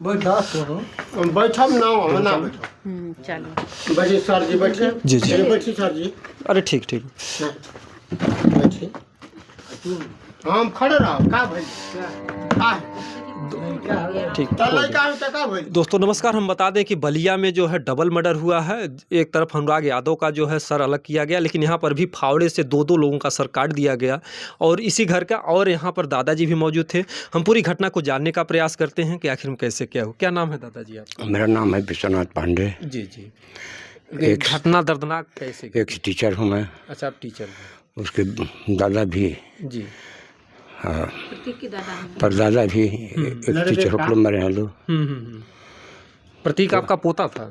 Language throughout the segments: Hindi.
बैठा सुनो बैठब ना वहाँ ना बैठब। चलो बैठिए सर जी, बैठिए। जी, जी। चलिए बैठिए सर जी। अरे ठीक ठीक। बैठिए। हम खड़े रहो का भाई का ठीक तलाई का टका भाई। दोस्तों नमस्कार। हम बता दें कि बलिया में जो है डबल मर्डर हुआ है। एक तरफ अनुराग यादव का जो है सर अलग किया गया, लेकिन यहाँ पर भी फावड़े से दो दो लोगों का सर काट दिया गया और इसी घर का। और यहाँ पर दादाजी भी मौजूद थे। हम पूरी घटना को जानने का प्रयास करते हैं कि आखिर में कैसे क्या हो। क्या नाम है दादाजी आपका? मेरा नाम है विश्वनाथ पांडे। जी जी। एक घटना दर्दनाक कैसे? एक टीचर हूँ मैं। अच्छा, आप टीचर हैं। उसके दादा भी, जी। हाँ, प्रतीक की दादा है। परदादा भी एक टीचर होकर मरे हैं लोग। प्रतीक आपका पोता था?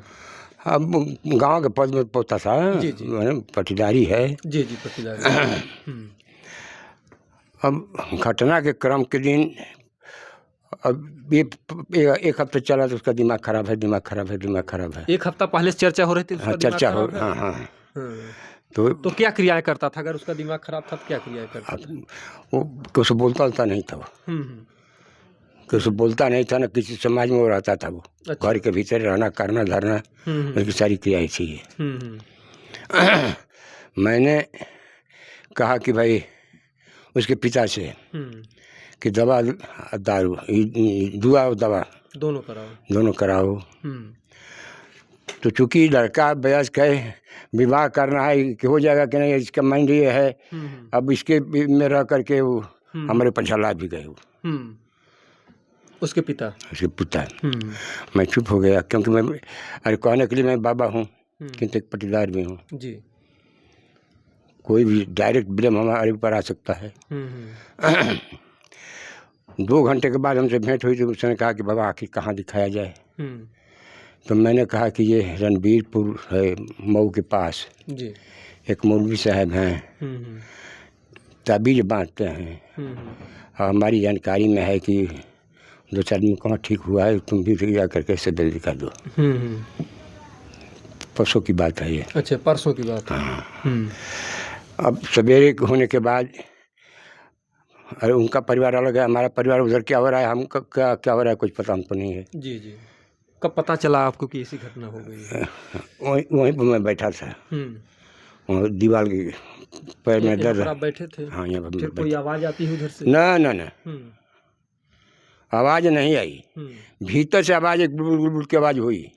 अब गांव के पद में पोता था। जी, जी। मैंने पटीदारी है। जी जी, पटीदार। अब घटना के क्रम के दिन अब ये एक हफ्ते चला तो उसका दिमाग खराब है, दिमाग खराब है, दिमाग खराब है। एक हफ्ता पहले से चर्चा हो रही थी उसका हाँ, दिमाग चर्चा हो, खराब है? हाँ हाँ। हाँ। तो तो क्या क्रियाएं करता था? अगर उसका दिमाग खराब था तो क्या क्रियाएं करता था? वो कुछ बोलता नहीं था। वो हम्म। कुछ बोलता नहीं था ना, किसी समाज में वो रहता था। वो अच्छा। घर के भीतर रहना, करना, धरना, उसकी सारी क्रियाएं थी। मैंने कहा कि भाई उसके पिता से कि दवा दारू, दुआ और दवा दोनों कराओ। तो चूंकि लड़का वयस्क है, विवाह करना है कि हो जाएगा कि नहीं, इसका माइंड ये है। अब इसके में रह करके वो हमारे पछला भी गए। वो उसके पिता? उसके पिता। मैं चुप हो गया क्योंकि मैं, अरे कहने के लिए मैं बाबा हूँ किंतु एक पटीदार भी हूँ जी। कोई भी डायरेक्ट ब्लेम हमारे ऊपर आ सकता है। 2 घंटे के बाद हमसे भेंट हुई तो उसने कहा कि बाबा आखिर कहाँ दिखाया जाए। तो मैंने कहा कि ये रणबीरपुर है, मऊ के पास जी। एक मौलवी साहब हैं, ताबीज बांटते हैं। और हमारी जानकारी में है कि 2-4 दिन कहाँ ठीक हुआ है, तुम भी जा करके सदर दिखा दो। परसों की बात है ये। अच्छा, परसों की बात है। हाँ। अब सवेरे होने के बाद, अरे उनका परिवार अलग है, हमारा परिवार उधर क्या हो रहा है, हम क्या क्या हो रहा है कुछ पता हमको नहीं है। जी जी। कब पता चला आपको कि ऐसी घटना हो गई है? वहीं पर मैं बैठा था, वहाँ दीवार के पैर में दर्द। आप बैठे थे? हाँ, यहाँ पर फिर कोई आवाज़ आती है उधर से? ना ना ना, आवाज़ नहीं आई। भीतर से आवाज़, एक बुलबुल बुलबुल की आवाज़ हुई।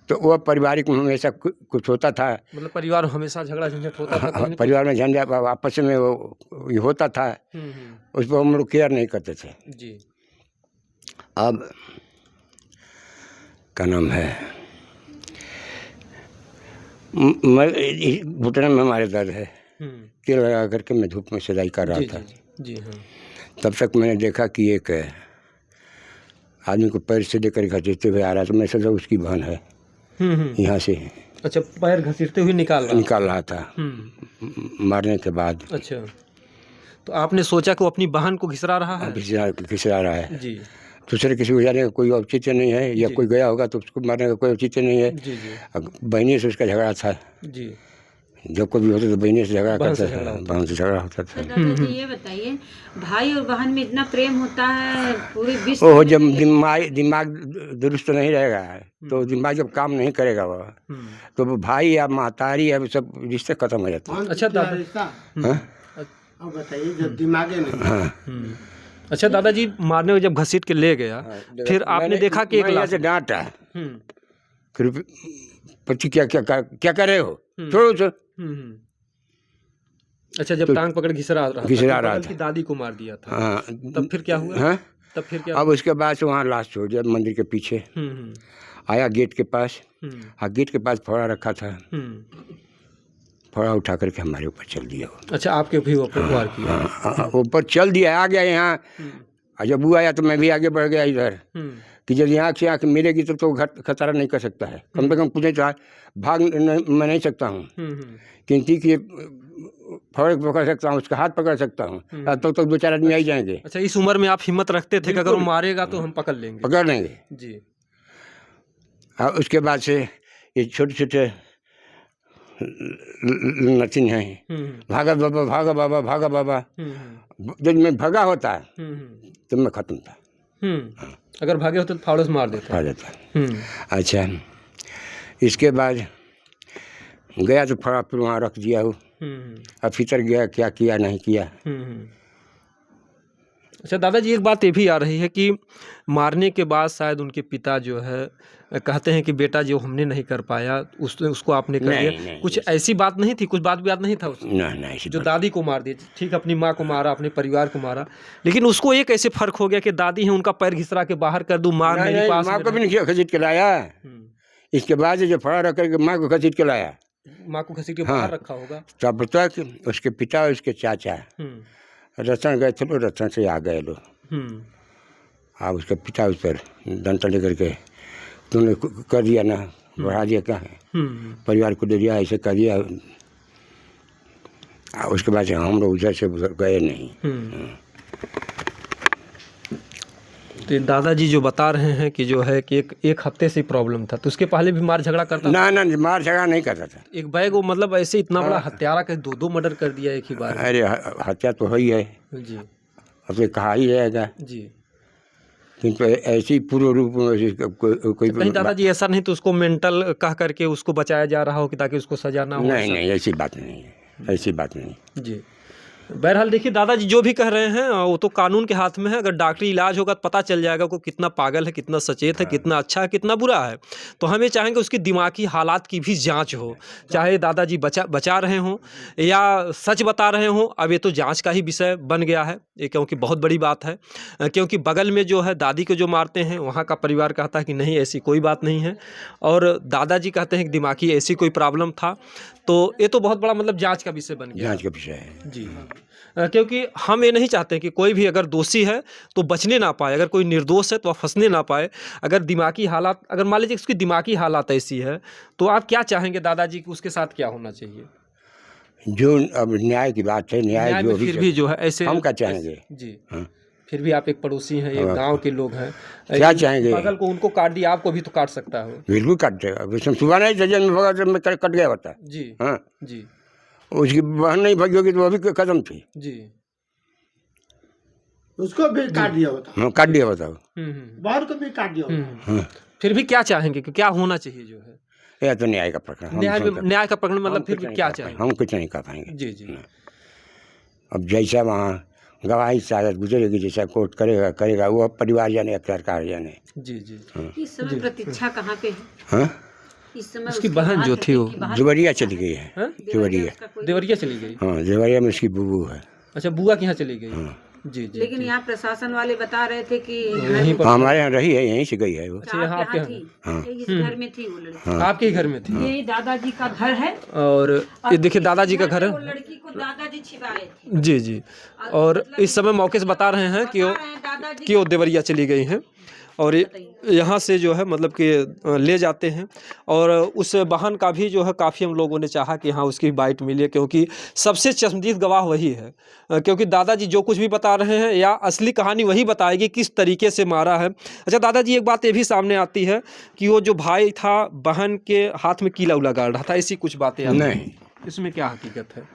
तो वह पारिवारिक में हमेशा कुछ होता था। मतलब परिवार हमेशा झगड़ा झंझट होता था? हाँ, परिवार में झंझट आपस में वो ये होता था। उस पर हम लोग केयर नहीं करते थे। जी। अब क्या नाम है, मैं घुटने में हमारे दर्द है, तेल लगा करके मैं धूप में सिलाई कर रहा था। जी हाँ। तब तक मैंने देखा कि एक आदमी को पैर से लेकर घसीटते हुए आ रहा था। मैं सोचा उसकी बहन है, यहाँ से। अच्छा, पैर घसीटते हुए निकाल रहा था मारने के बाद। अच्छा, तो आपने सोचा कि वो अपनी बहन को घिसरा रहा है? घिसरा रहा है जी। दूसरे किसी को जाने का कोई औचित्य नहीं है, या कोई गया होगा तो उसको मारने का कोई औचित्य नहीं है। जी जी। बहनी से उसका झगड़ा था। जी। जब कोई भी होता तो बहनी से झगड़ा करता था, बहन से झगड़ा होता था। दादाजी ये बताइए, भाई और बहन में इतना प्रेम होता है पूरे विश्व वो जब दिमाग दुरुस्त नहीं रहेगा तो दिमाग जब काम नहीं करेगा वो, तो वो भाई या महतारी या सब रिश्ते खत्म हो जाते हैं। अच्छा दादा, अब बताइए जब दिमागे नहीं। हाँ। अच्छा दादाजी, मारने को जब घसीट के ले गया, फिर आपने देखा कि एक लाश से डांटा, पति क्या क्या क्या कर रहे हो, छोड़ो उसे। अच्छा, जब टांग पकड़ घिसरा रहा था, दादी को मार दिया था। हाँ। तब फिर क्या हुआ? हाँ? तब फिर क्या? अब उसके बाद से वहाँ लाश छोड़ दिया मंदिर के पीछे। आया गेट के पास, हाँ, गेट के पास फोड़ा रखा था, फोड़ा उठा करके हमारे ऊपर चल दिया। अच्छा, आपके भी ऊपर वार किया? ऊपर चल दिया, आ गया यहाँ। जब वो आया तो मैं भी आगे बढ़ गया इधर, कि जब यहाँ से आँख मिलेगी तो खतरा नहीं कर सकता है। कम से कम कुछ भाग मैं नहीं सकता हूँ, किंतु कि फौरन पकड़ सकता हूँ, उसका हाथ पकड़ सकता हूँ। तो 2-4 आदमी आ जाएंगे। अच्छा, इस उम्र में आप हिम्मत रखते थे कि अगर वो मारेगा तो हम पकड़ लेंगे? जी। हाँ, उसके बाद से ये छोटे छोटे नथिंग हैं, भागा बाबा भागा बाबा भागा बाबा। जब मैं भगा होता तो मैं खत्म था। अगर भागे होते तो फावड़े से मार देता। अच्छा, इसके बाद गया तो फड़ा फिर वहाँ रख दिया वो। अब भीतर गया, क्या किया नहीं किया। अच्छा दादाजी, एक बात ये भी आ रही है कि मारने के बाद शायद उनके पिता जो है कहते हैं कि बेटा जो हमने नहीं कर पाया उसको आपने कर दिया। कुछ ऐसी बात नहीं थी, कुछ बात नहीं था उसमें? नहीं, जो दादी को मार दी, ठीक, अपनी माँ को मारा, अपने परिवार को मारा, लेकिन उसको एक ऐसे फर्क हो गया कि दादी है उनका पैर घिसरा के बाहर कर दूं, माँ मेरे पास। माँ को भी नहीं घसीट के लाया। इसके बाद जो फड़ा रख करके माँ को घसीट के लाया। माँ को घसीट के बाहर रखा होगा। तब तक उसके पिता और उसके चाचा रतन गए थे, लोग रतन से आ गए लोग। अब उसके पिता उस पर डंडा लेकर के तुमने कर दिया ना, बढ़ा दिया, क्या है परिवार को दे दिया, ऐसे कर दिया। उसके बाद हम लोग उधर से गए नहीं। तो दादाजी जो बता रहे हैं कि जो है कि एक हफ्ते से प्रॉब्लम था, तो उसके पहले भी मार झगड़ा करता था? ना, मार झगड़ा नहीं करता था। एक बैग वो मतलब ऐसे इतना बड़ा हत्यारा के 2 मर्डर कर दिया एक ही बार? अरे हत्या तो है ही है जी, अब तो कहा ही जाएगा जी, किंतु ऐसे ही पूर्ण रूप में कोई कहीं दादाजी ऐसा नहीं तो उसको मेंटल कह करके उसको बचाया जा रहा हो कि ताकि उसको सजा ना हो? नहीं, ऐसी बात नहीं है, ऐसी बात नहीं। जी, बहरहाल देखिए दादाजी जो भी कह रहे हैं वो तो कानून के हाथ में है। अगर डॉक्टरी इलाज होगा तो पता चल जाएगा को कितना पागल है, कितना सचेत है, कितना अच्छा है, कितना बुरा है। तो हमें चाहेंगे उसकी दिमागी हालात की भी जांच हो, चाहे दादाजी बचा रहे हों या सच बता रहे हों। अब ये तो जांच का ही विषय बन गया है ये, क्योंकि बहुत बड़ी बात है। क्योंकि बगल में जो है दादी को जो मारते हैं वहाँ का परिवार कहता है कि नहीं ऐसी कोई बात नहीं है, और दादाजी कहते हैं कि दिमागी ऐसी कोई प्रॉब्लम था। तो ये तो बहुत बड़ा मतलब जांच का विषय बन गया, जांच का विषय है जी। क्योंकि हम ये नहीं चाहते कि कोई भी अगर दोषी है तो बचने ना पाए, अगर कोई निर्दोष है तो वह फंसने ना पाए। अगर दिमागी हालात, अगर मान लीजिए उसकी दिमागी हालात ऐसी है तो आप क्या चाहेंगे दादाजी कि उसके साथ क्या होना चाहिए? जो अब न्याय की बात है, न्याय जो फिर भी जो है ऐसे हम क्या चाहेंगे जी। फिर भी आप एक पड़ोसी हैं, एक गांव के लोग हैं, क्या चाहेंगे? पागल को उनको काट दिया, आपको भी तो काट सकता है। बिल्कुल काट देगा। सुबह नहीं जजन में भगा जब मैं कट गया होता जी। हाँ जी, उसकी बहन नहीं भगी होगी तो वो भी कदम थी जी, उसको भी काट दिया होता। हाँ, काट दिया बताओ, बाहर को भी काट दिया होता। फिर भी क्या चाहेंगे कि क्या होना चाहिए जो है? यह तो न्याय का प्रकरण, न्याय का प्रकरण मतलब फिर भी क्या चाहेंगे? हम कुछ नहीं कर पाएंगे। जी, जी। अब जैसा वहाँ गवाही शायद गुजरेगी, जैसा कोर्ट करेगा वो परिवार जाने या सरकार जाने। जी, जी। इस समय प्रतीक्षा कहाँ पे है? हाँ, इस समय उसकी बहन जो थी वो देवरिया चली गई है। देवरिया चली गई। हाँ, देवरिया में उसकी बुबू है। अच्छा, बुआ के यहाँ चली गई। जी, जी। लेकिन यहाँ प्रशासन वाले बता रहे थे कि हमारे यहाँ रही है, यहीं से गई है वो। अच्छा, यहाँ थी, इस घर में थी वो लड़की। आपके ही घर में थी? ये दादाजी का घर है, और ये देखिए दादाजी का घर है। वो लड़की को दादाजी छिपाए थे। जी, जी। और इस समय मौके से बता रहे हैं कि वो देवरिया चली गई हैं, और यहाँ से जो है मतलब कि ले जाते हैं। और उस वाहन का भी जो है काफ़ी हम लोगों ने चाहा कि हाँ उसकी बाइट मिले, क्योंकि सबसे चश्मदीद गवाह वही है। क्योंकि दादाजी जो कुछ भी बता रहे हैं या असली कहानी वही बताएगी किस तरीके से मारा है। अच्छा दादाजी, एक बात ये भी सामने आती है कि वो जो भाई था बहन के हाथ में कीला उला गाड़ रहा था, ऐसी कुछ बातें नहीं, इसमें क्या हकीकत है?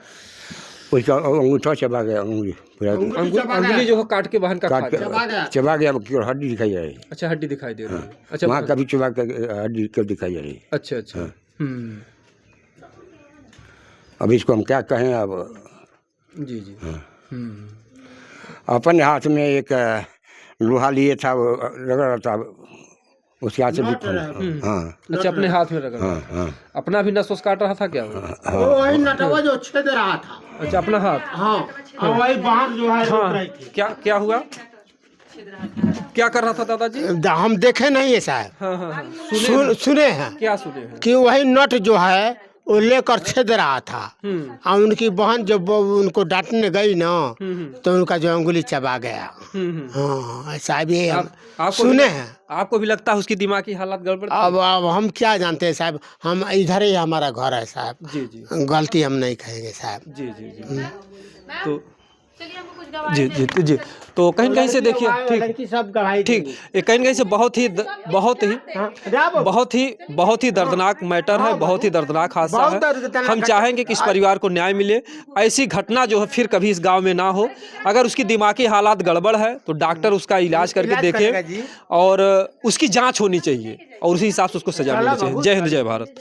उसका अंगूठा चबा गया, उंगली पूरा अंगुली जो है काट के बहन का चबा गया, केवल हड्डी दिखाई जा रही है। अच्छा, हड्डी दिखाई दे रही है। अच्छा, वहाँ कभी चबा के हड्डी क्यों दिखाई जा रही है? अच्छा, अच्छा। अब इसको हम क्या कहें अब? जी, जी। अपने हाथ में एक लोहा लिए था, वो रगड़ था, उसके हाथ से भी हाँ। अच्छा, अपने हाथ में रगड़। हाँ। अपना भी नस काट रहा था क्या वो? वही नटवा जो छेद रहा था। अच्छा, अपना हाथ। हाँ, और वही बाहर जो है रोक रही थी। क्या हुआ? क्या कर रहा था दादाजी? हम देखे नहीं है साहब। हाँ। सुने हैं। क्या सुने हैं? कि वही नट जो है वो लेकर छेद रहा था, और उनकी बहन जब उनको डांटने गई ना तो उनका जो अंगुली चबा गया। हाँ, ऐसा भी हम सुने हैं। आपको भी लगता है उसकी दिमागी हालत गड़बड़? अब हम क्या जानते हैं साहब, हम इधर ही हमारा घर है साहब। जी, जी। गलती हम नहीं कहेंगे साहब। जी, जी, जी। तो चलिए हमको कुछ गवाही जी जी जी। तो कहीं न कहीं से देखिए, ठीक लड़की सब गवाही ठीक, देंगी। ये कहीं न कहीं से बहुत ही दर्दनाक मैटर है, बहुत ही दर्दनाक हादसा बहुत है। दर्दनाक हम चाहेंगे कि इस परिवार को न्याय मिले, ऐसी घटना जो है फिर कभी इस गांव में ना हो। अगर उसकी दिमागी हालात गड़बड़ है तो डॉक्टर उसका इलाज करके इलाज करेगा देखे जी। और उसकी जांच होनी चाहिए और उसी हिसाब से उसको सजा मिलनी चाहिए। जय हिंद, जय भारत।